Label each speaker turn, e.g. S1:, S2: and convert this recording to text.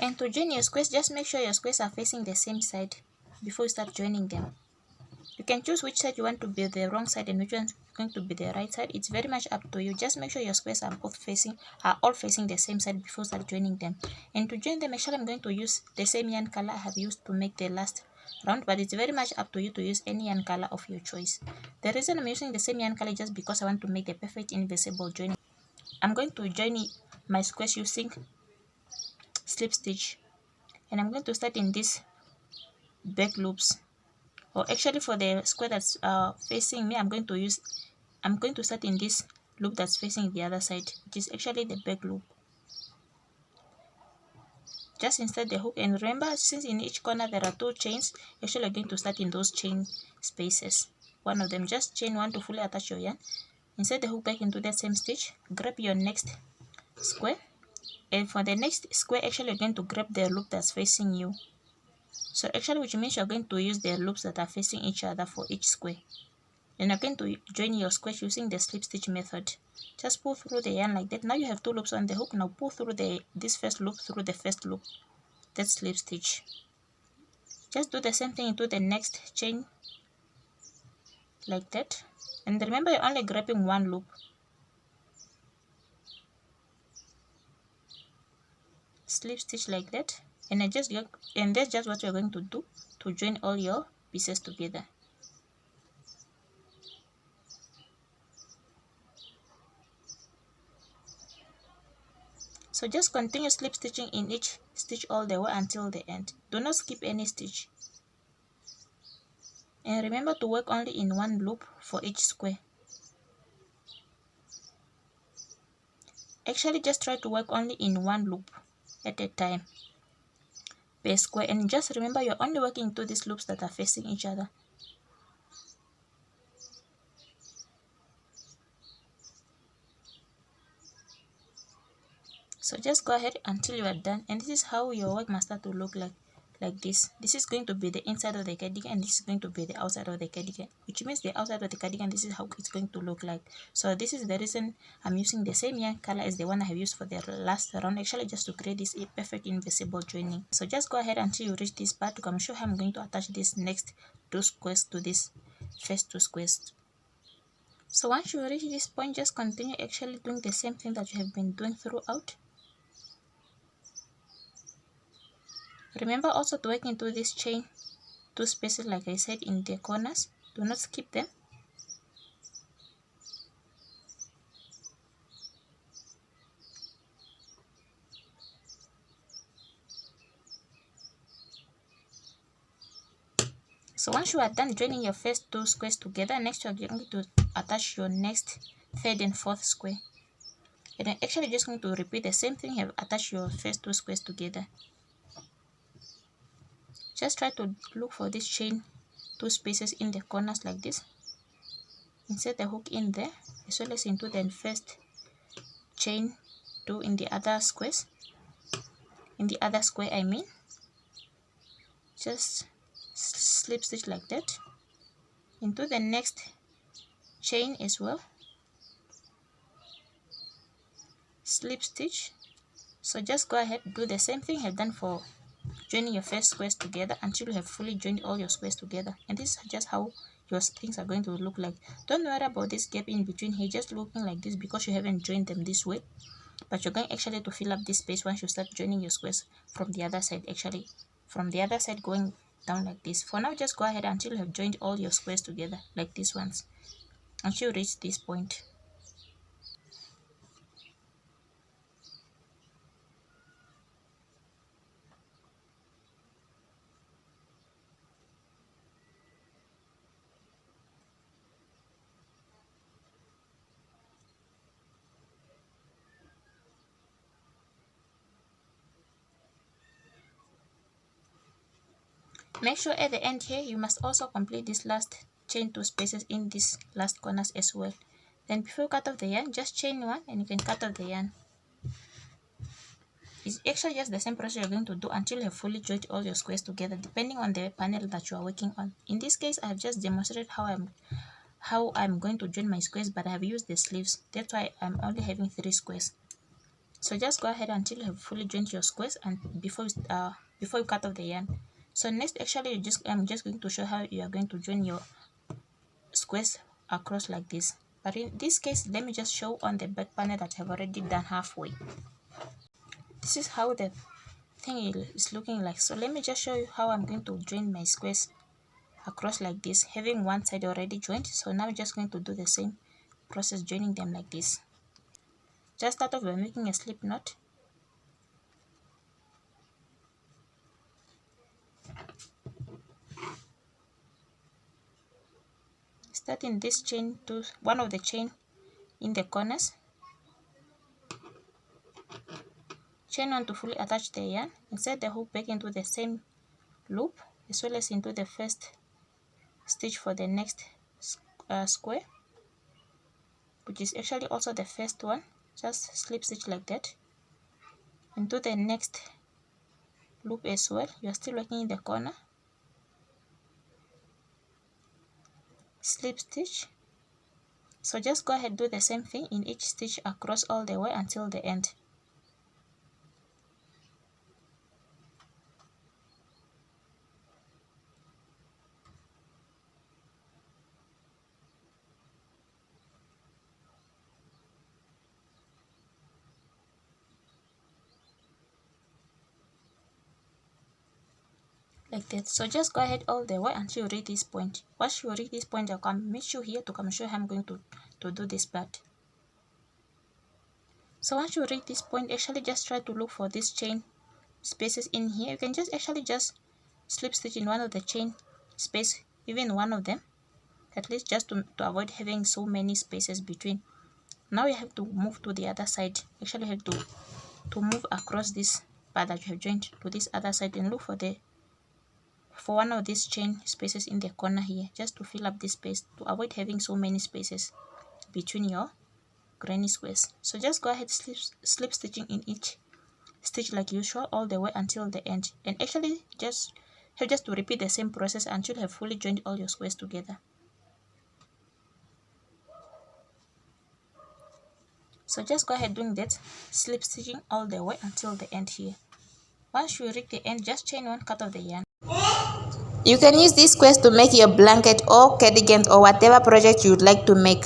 S1: And to join your squares, just make sure your squares are facing the same side before you start joining them. You can choose which side you want to be the wrong side and which one is going to be the right side. It's very much up to you. Just make sure your squares are all facing the same side before start joining them. And to join them, actually I'm going to use the same yarn color I have used to make the last round, but it's very much up to you to use any yarn color of your choice. The reason I'm using the same yarn color is just because I want to make the perfect invisible joining. I'm going to join my squares using slip stitch, and I'm going to start in these back loops, or actually for the square that's facing me, I'm going to start in this loop that's facing the other side, which is actually the back loop. Just insert the hook, and remember, since in each corner there are 2 chains, actually you're going to start in those chain spaces. One of them, just chain 1 to fully attach your yarn, insert the hook back into that same stitch, grab your next square, and for the next square actually you're going to grab the loop that's facing you. So actually, which means you're going to use the loops that are facing each other for each square. Then you're going to join your squares using the slip stitch method. Just pull through the yarn like that. Now you have 2 loops on the hook. Now pull through this first loop through the first loop. That's slip stitch. Just do the same thing into the next chain like that. And remember, you're only grabbing 1 loop. Slip stitch like that. And that's just what you're going to do to join all your pieces together. So just continue slip stitching in each stitch all the way until the end. Do not skip any stitch. And remember to work only in 1 loop for each square. Actually, just try to work only in 1 loop at a time per square. And just remember, you're only working into these loops that are facing each other. So just go ahead until you are done, and this is how your work must start to look like this. This is going to be the inside of the cardigan, and this is going to be the outside of the cardigan, which means the outside of the cardigan, this is how it's going to look like. So this is the reason I'm using the same yarn color as the one I have used for the last round, actually just to create this perfect invisible joining. So just go ahead until you reach this part. I'm sure how I'm going to attach this next 2 squares to this first 2 squares. So once you reach this point, just continue actually doing the same thing that you have been doing throughout. Remember also to work into this chain 2 spaces like I said in the corners. Do not skip them. So once you are done joining your first 2 squares together, next you are going to attach your next 3rd and 4th square. And then actually just going to repeat the same thing. You have attached your first 2 squares together. Just try to look for this chain 2 spaces in the corners like this. Insert the hook in there, as well as into the first chain 2 in the other squares. In the other square, I mean. Just slip stitch like that into the next chain as well. Slip stitch. So just go ahead, do the same thing you have done for joining your first squares together until you have fully joined all your squares together. And this is just how your things are going to look like. Don't worry about this gap in between here, just looking like this because you haven't joined them this way. But you're going actually to fill up this space once you start joining your squares from the other side, actually from the other side going down like this. For now, just go ahead until you have joined all your squares together like these ones until you reach this point. Make sure at the end here you must also complete this last chain 2 spaces in these last corners as well. Then before you cut off the yarn, just chain 1 and you can cut off the yarn. It's actually just the same process you're going to do until you have fully joined all your squares together, depending on the panel that you are working on. In this case, I have just demonstrated how I'm going to join my squares, but I have used the sleeves. That's why I'm only having 3 squares. So just go ahead until you have fully joined your squares and before you cut off the yarn. So next, actually, I'm just going to show how you are going to join your squares across like this. But in this case, let me just show on the back panel that I've already done halfway. This is how the thing is looking like. So let me just show you how I'm going to join my squares across like this, having one side already joined. So now I'm just going to do the same process, joining them like this. Just start off by making a slip knot. Starting this chain to one of the chain in the corners. Chain on to fully attach the yarn. Insert the hook back into the same loop as well as into the first stitch for the next square, which is actually also the first one. Just slip stitch like that into the next loop as well. You are still working in the corner, slip stitch. So just go ahead, do the same thing in each stitch across all the way until the end. Like that. So just go ahead all the way until you reach this point. Once you reach this point, I'll come meet you here to come show how I'm going to do this part. So once you reach this point, actually just try to look for this chain spaces in here. You can just actually just slip stitch in one of the chain space, even one of them, at least just to avoid having so many spaces between. Now you have to move to the other side. Actually you have to move across this part that you have joined to this other side and look for one of these chain spaces in the corner here, just to fill up this space to avoid having so many spaces between your granny squares. So just go ahead, slip stitching in each stitch like usual all the way until the end, and actually just to repeat the same process until you have fully joined all your squares together. So just go ahead doing that, slip stitching all the way until the end here. Once you reach the end, just chain one, cut off the yarn. You can use these squares to make your blanket or cardigans or whatever project you would like to make.